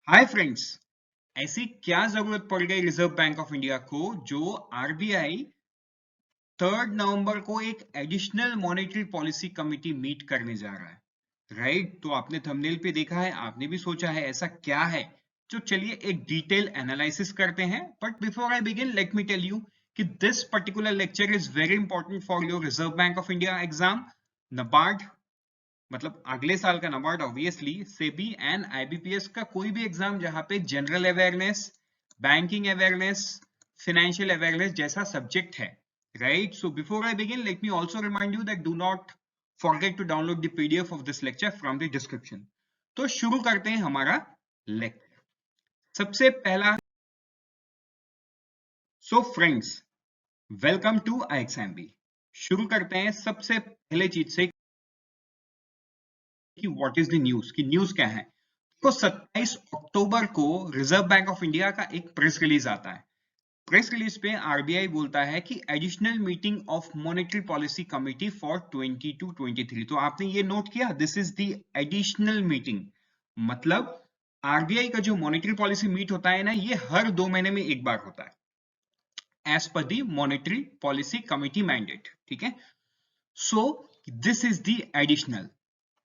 Hi friends. ऐसी क्या जरूरत पड़ गई रिजर्व बैंक ऑफ इंडिया को जो आरबीआई 3 नवंबर को एक additional monetary policy committee meet करने जा रहा है। राइट, तो आपने थंबनेल पे देखा है, आपने भी सोचा है ऐसा क्या है। तो चलिए एक डिटेल एनालिसिस करते हैं, but before I begin let me tell you कि this particular lecture is very important for your Reserve bank of India exam, NABARD, मतलब अगले साल का NABARD, obviously SEBI and IBPS का कोई भी एग्जाम जहां पे general awareness, banking awareness, financial awareness जैसा सब्जेक्ट है। Right, so before I begin let me also remind you that do not forget to download the PDF of this lecture from the description. तो शुरू करते हैं हमारा lecture. सबसे पहला, so friends, welcome to IXMB। शुरू करते हैं सबसे पहले चीज से कि व्हाट इज द न्यूज, कि न्यूज क्या है। तो 27 अक्टूबर को रिजर्व बैंक ऑफ इंडिया का एक प्रेस रिलीज आता है। प्रेस रिलीज पे आरबीआई बोलता है कि additional meeting of monetary policy committee for 22-23। तो आपने ये नोट किया, this is the additional meeting, मतलब आरबीआई का जो मॉनेटरी पॉलिसी मीट होता है ना, ये हर 2 महीने में एक बार होता है as per the monetary policy committee mandate. ठीक है, so this is the additional.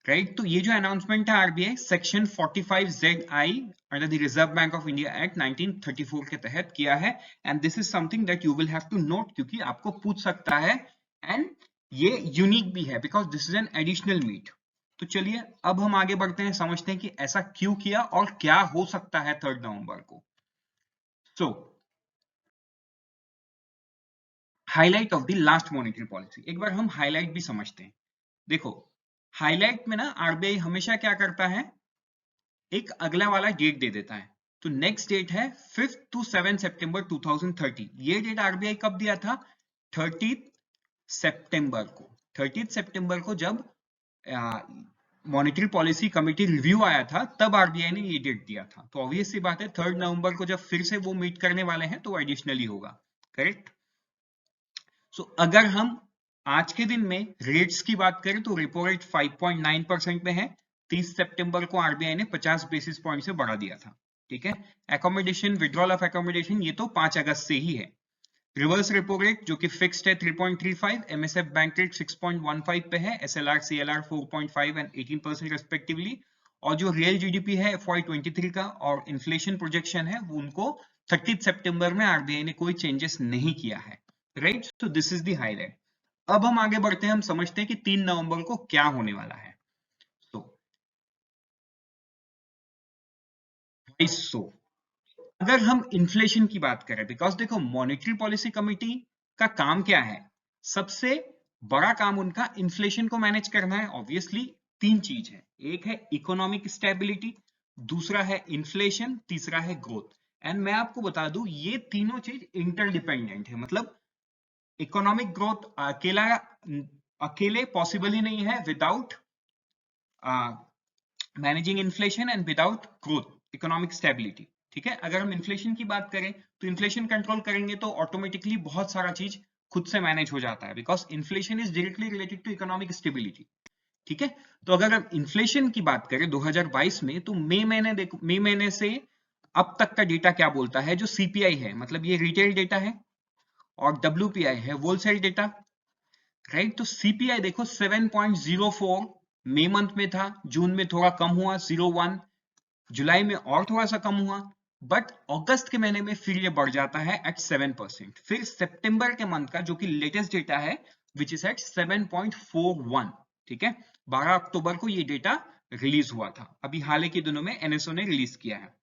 Right, तो ये जो अनाउंसमेंट है RBI section 45ZI under the reserve bank of India act 1934 के तहत किया है। And this is something that you will have to note, क्योंकि आपको पूछ सकता है एंड ये यूनिक भी है because this is an additional meet. तो चलिए अब हम आगे बढ़ते हैं, समझते हैं कि ऐसा क्यों किया और क्या हो सकता है 3 नवंबर को। So highlight of the last monetary policy, एक बार हम हाईलाइट भी समझते हैं। देखो, हाईलाइट में ना आरबीआई हमेशा क्या करता है, एक अगला वाला डेट दे देता है। तो नेक्स्ट डेट है 5 to 7 सितंबर 2030। ये डेट आरबीआई कब दिया था? 30 सितंबर को। 30 सितंबर को जब मॉनेटरी पॉलिसी कमिटी रिव्यू आया था, तब आरबीआई ने ये डेट दिया था। तो ऑब्वियस सी बात है, 3 नवंबर को जब फिर से वो मीट करने वाले हैं तो एडिशनली होगा। करेक्ट। सो अगर हम आज के दिन में रेट्स की बात करें तो रेपो रेट 5.9% में है। 30 सितंबर को आरबीआई ने 50 बेसिस पॉइंट से बढ़ा दिया था। ठीक है, एकोमोडेशन, विड्रॉल ऑफ एकोमोडेशन, ये तो 5 अगस्त से ही है। रिवर्स रेपो रेट जो कि फिक्स्ड है 3.35, एमएसएफ बैंक रेट 6.15 पे है, एसएलआर सीएलआर 4.5 एंड 18% रेस्पेक्टिवली। और जो रियल जीडीपी है FY23 का और इन्फ्लेशन प्रोजेक्शन है, वो उनको 30 सितंबर में आरबीआई ने कोई चेंजेस नहीं किया है। Right, so this is the highlight. अब हम आगे बढ़ते हैं, हम समझते हैं कि 3 नवंबर को क्या होने वाला है। सो अगर हम इन्फ्लेशन की बात करें, बिकॉज देखो मॉनेटरी पॉलिसी कमिटी का काम क्या है, सबसे बड़ा काम उनका इन्फ्लेशन को मैनेज करना है। ऑब्वियसली 3 चीज है, एक है इकोनॉमिक स्टेबिलिटी, दूसरा है इन्फ्लेशन, तीसरा है ग्रोथ। एंड मैं आपको बता दूं, ये तीनों चीज इंटरडिपेंडेंट है। मतलब इकोनॉमिक ग्रोथ अकेले पॉसिबल ही नहीं है without managing inflation and without growth, economic stability. ठीक है, अगर हम इन्फ्लेशन की बात करें तो इन्फ्लेशन कंट्रोल करेंगे तो ऑटोमेटिकली बहुत सारा चीज खुद से मैनेज हो जाता है, because inflation is directly related to economic stability. ठीक है, तो अगर हम इन्फ्लेशन की बात करें 2022 में, तो मई महीने देखो, मई महीने से अब तक का डेटा क्या बोलता है, जो सीपीआई है, मतलब ये रिटेल डेटा है, और डब्ल्यूपीआई है होलसेल डेटा। राइट, तो सीपीआई देखो 7.04 मई मंथ में था, जून में थोड़ा कम हुआ 0.1, जुलाई में और थोड़ा सा कम हुआ, बट अगस्त के महीने में फिर ये बढ़ जाता है एट 7%। फिर सितंबर के मंथ का जो कि लेटेस्ट डेटा है विच इज एट 7.41। ठीक है, 12 अक्टूबर को ये डेटा रिलीज हुआ था, अभी हाल ही के दिनों में एनएसओ ने रिलीज किया है।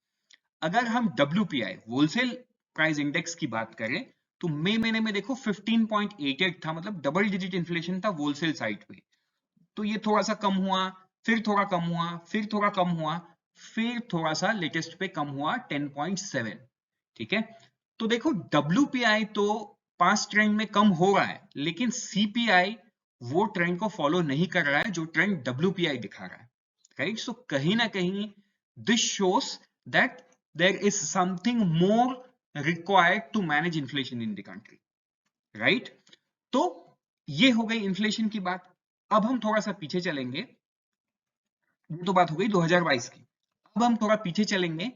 अगर हम WPI होलसेल प्राइस इंडेक्स की बात करें तो मई महीने में देखो 15.88 था, मतलब डबल डिजिट इन्फ्लेशन था होलसेल साइड पे। तो ये थोड़ा सा कम हुआ, फिर थोड़ा कम हुआ, फिर थोड़ा कम हुआ, फिर थोड़ा सा लेटेस्ट पे कम हुआ 10.7। ठीक है, तो देखो WPI तो पास्ट ट्रेंड में कम हो रहा है, लेकिन CPI वो ट्रेंड को फॉलो नहीं कर रहा है जो ट्रेंड WPI दिखा रहा है। राइट, सो कहीं ना कहीं this shows that there is something more required to manage inflation in the country. Right, तो ये हो गई इन्फ्लेशन की बात। अब हम थोड़ा सा पीछे चलेंगे, ये तो बात हो गई 2022 की। अब हम थोड़ा पीछे चलेंगे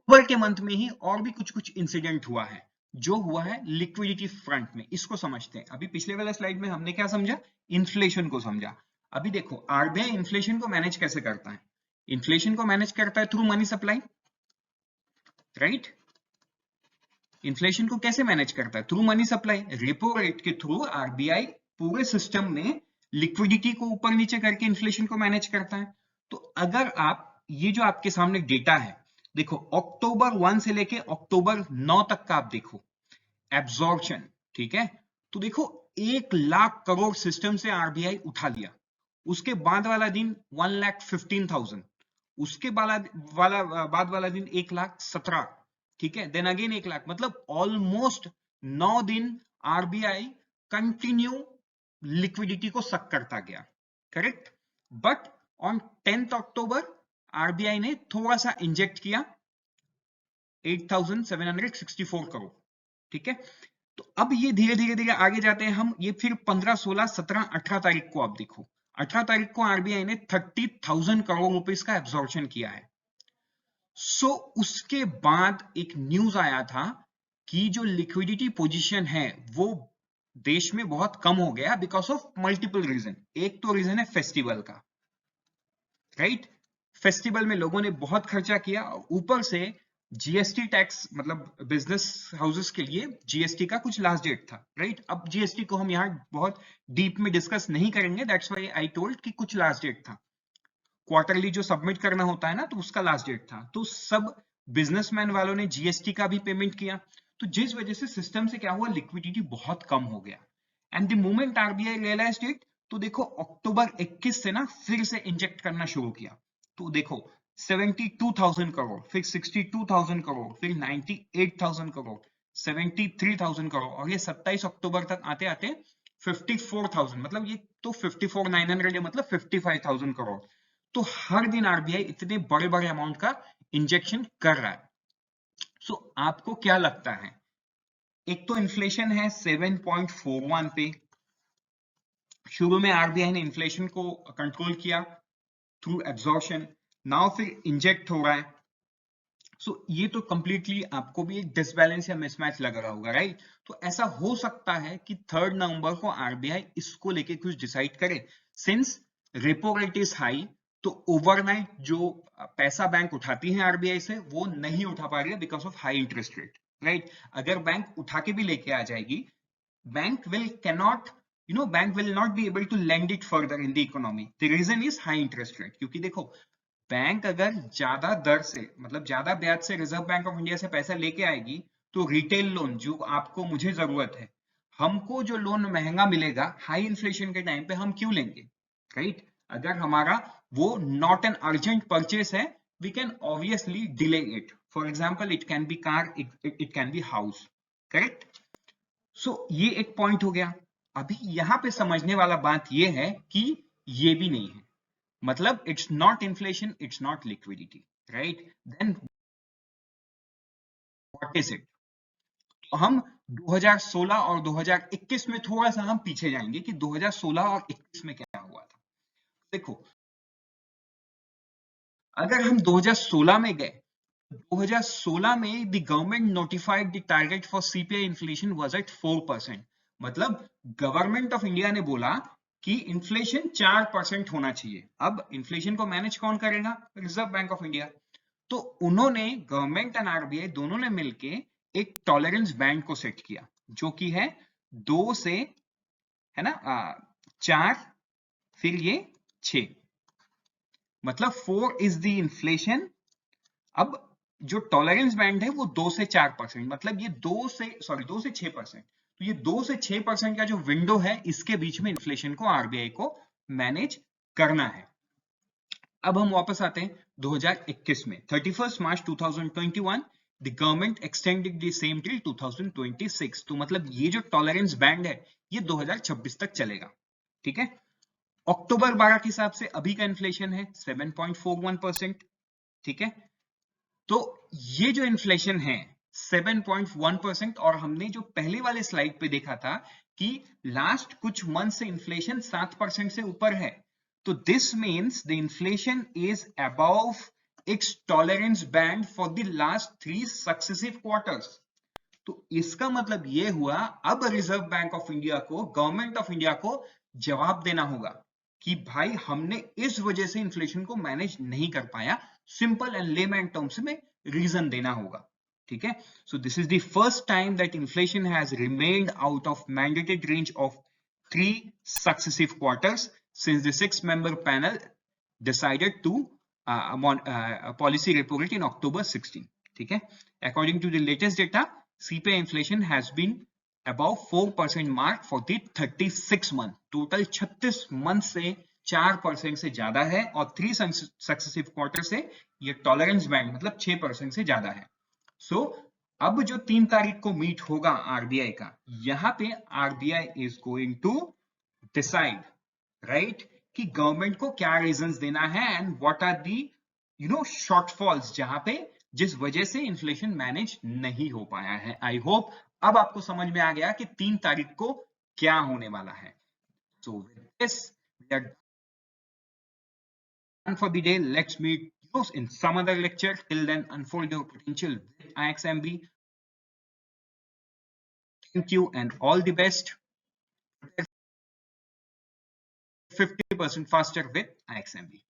अक्टूबर के मंथ में ही और भी कुछ कुछ इंसिडेंट हुआ है जो हुआ है लिक्विडिटी फ्रंट में। इसको समझते हैं। अभी पिछले वाले स्लाइड में हमने क्या समझा, इन्फ्लेशन को समझा। अभी देखो आरबीआई इन्फ्लेशन को मैनेज कैसे करता है। इन्फ्लेशन को मैनेज करता है through money supply, right. Inflation को कैसे मैनेज करता है, through money supply. Repo rate के थ्रू आरबीआई पूरे सिस्टम में लिक्विडिटी को ऊपर नीचे करके इन्फ्लेशन को मैनेज करता है। तो अगर आप ये जो आपके सामने डेटा है देखो, अक्टूबर 1 से लेके अक्टूबर 9 तक का आप देखो एब्जॉर्प्शन, ठीक है। तो देखो 1,00,000 करोड़ सिस्टम से आरबीआई उठा लिया। उसके बाद वाला दिन 1,15,000, उसके बाद वाला दिन 1,17,000, ठीक है। देन अगेन 1,00,000, मतलब ऑलमोस्ट 9 दिन आरबीआई कंटिन्यू लिक्विडिटी को सक करता गया, correct. But on 10th October RBI ने थोड़ा सा इंजेक्ट किया 8,764 करोड़, ठीक है। तो अब ये धीरे धीरे धीरे आगे जाते हैं हम। ये फिर 15, 16, 17, 18 तारीख को आप देखो, 18 तारीख को आरबीआई ने 30,000 करोड़ रुपीस का एब्जॉर्प्शन किया है। सो उसके बाद एक न्यूज आया था कि जो लिक्विडिटी पोजीशन है वो देश में बहुत कम हो गया बिकॉज ऑफ मल्टीपल रीजन। एक तो रीजन है फेस्टिवल का, राइट। फेस्टिवल में लोगों ने बहुत खर्चा किया, ऊपर से जीएसटी टैक्स, मतलब बिजनेस हाउसेस के लिए जीएसटी का कुछ लास्ट डेट था, राइट। अब जीएसटी को हम यहाँ बहुत डीप में डिस्कस नहीं करेंगे, दैट्स व्हाई आई टोल्ड कि कुछ लास्ट डेट था। क्वार्टरली जो सबमिट करना होता है ना, तो उसका लास्ट डेट था। तो सब बिजनेसमैन वालों ने जीएसटी का भी पेमेंट किया, तो जिस वजह से सिस्टम से क्या हुआ, लिक्विडिटी बहुत कम हो गया। And the moment RBI realised it, तो देखो अक्टूबर 21 से ना फिर से इंजेक्ट करना शुरू किया। तो देखो 72,000 करोड़, फिर 62,000 करोड़, फिर 98,000 करोड़, 73,000 करोड़, और ये 27 अक्टूबर तक आते आते 54,000, मतलब ये तो 54,900 मतलब 55,000 करोड़। तो हर दिन आरबीआई इतने बड़े बड़े अमाउंट का इंजेक्शन कर रहा है। सो आपको क्या लगता है, एक तो इन्फ्लेशन है 7.41 पे, शुरू में आरबीआई ने इन्फ्लेशन को कंट्रोल किया थ्रू एब्जॉर्प्शन, नाउ फिर इंजेक्ट हो रहा है। सो ये तो कंप्लीटली आपको भी एक डिसबैलेंस या मिसमैच लग रहा होगा, राइट। तो ऐसा हो सकता है कि 3 नवंबर को आरबीआई इसको लेके कुछ डिसाइड करे। Since repo rate is high, तो ओवरनाइट जो पैसा बैंक उठाती है आरबीआई से वो नहीं उठा पा रही है because of high interest rate, right. अगर बैंक उठा के भी लेके आ जाएगी, bank will cannot bank will not be able to lend it further in the economy. The reason is high interest rate. क्योंकि देखो बैंक अगर ज्यादा दर से, मतलब ज्यादा ब्याज से रिजर्व बैंक ऑफ इंडिया से पैसा लेके आएगी, तो रिटेल लोन जो आपको मुझे जरूरत है, हमको जो लोन महंगा मिलेगा हाई इन्फ्लेशन के टाइम पे, हम क्यों लेंगे, राइट। अगर हमारा वो नॉट एन अर्जेंट परचेस है, we can obviously delay it. For example it can be car, it can be house, correct. So ये एक पॉइंट हो गया। अभी यहाँ पे समझने वाला बात ये है कि ये भी नहीं है, मतलब it's not inflation, it's not liquidity, right. Then what is it. तो हम 2016 और 2021 में थोड़ा सा हम पीछे जाएंगे कि 2016 और 21 में क्या हुआ था। देखो अगर हम 2016 में गए, 2016 में the government notified the target for CPI inflation was at 4%। मतलब गवर्नमेंट ऑफ इंडिया ने बोला कि इन्फ्लेशन 4% होना चाहिए। अब इन्फ्लेशन को मैनेज कौन करेगा, रिजर्व बैंक ऑफ इंडिया। तो उन्होंने, गवर्नमेंट एंड आरबीआई दोनों ने मिलके एक टॉलरेंस बैंड को सेट किया, जो कि है 2 से, है ना, 4, फिर ये 6, मतलब 4 इज द इन्फ्लेशन। अब जो टॉलरेंस बैंड है वो 2 से 4%, मतलब ये 2 से 6%। तो ये 2 से 6% का जो विंडो है, इसके बीच में इन्फ्लेशन को आरबीआई को मैनेज करना है। अब हम वापस आते हैं 2021 में, 31 मार्च 2021 the government extended the same till 2026। तो मतलब ये जो टॉलरेंस बैंड है ये 2026 तक चलेगा, ठीक है। अक्टूबर 12 के हिसाब से अभी का इन्फ्लेशन है 7.41%, ठीक है। तो ये जो इन्फ्लेशन है 7.1%, और हमने जो पहले वाले स्लाइड पे देखा था कि लास्ट कुछ मंथ से इन्फ्लेशन 7% से ऊपर है, तो this means the inflation is above its tolerance band for the last 3 successive quarters. तो इसका मतलब ये हुआ अब रिजर्व बैंक ऑफ इंडिया को, गवर्नमेंट ऑफ इंडिया को जवाब देना होगा कि भाई हमने इस वजह से इन्फ्लेशन को मैनेज नहीं कर पाया. सिंपल एंड लेमैन टर्म्स में रीजन देना होगा. ठीक है. So this is the first time that inflation has remained out of mandated range of 3 successive quarters since the 6-member panel decided to policy repo rate in October 16. ठीक है. According to the latest data, CPI inflation has been above 4% mark for the 36 month. Total 36 month से 4% से ज्यादा है और 3 successive quarter से ये tolerance band मतलब 6% से ज्यादा है. So अब जो 3 तारीख को मीट होगा आरबीआई का, यहाँ पे RBI is going to decide, right, कि गवर्नमेंट को क्या रीजंस देना है and what are the shortfalls जहां पे जिस वजह से इन्फ्लेशन मैनेज नहीं हो पाया है. आई होप अब आपको समझ में आ गया कि 3 तारीख को क्या होने वाला है. So with this we are done for the day. Let's meet you in some other lecture. Till then, unfold your potential with IXMB. Thank you and all the best. 50% faster with IXMB.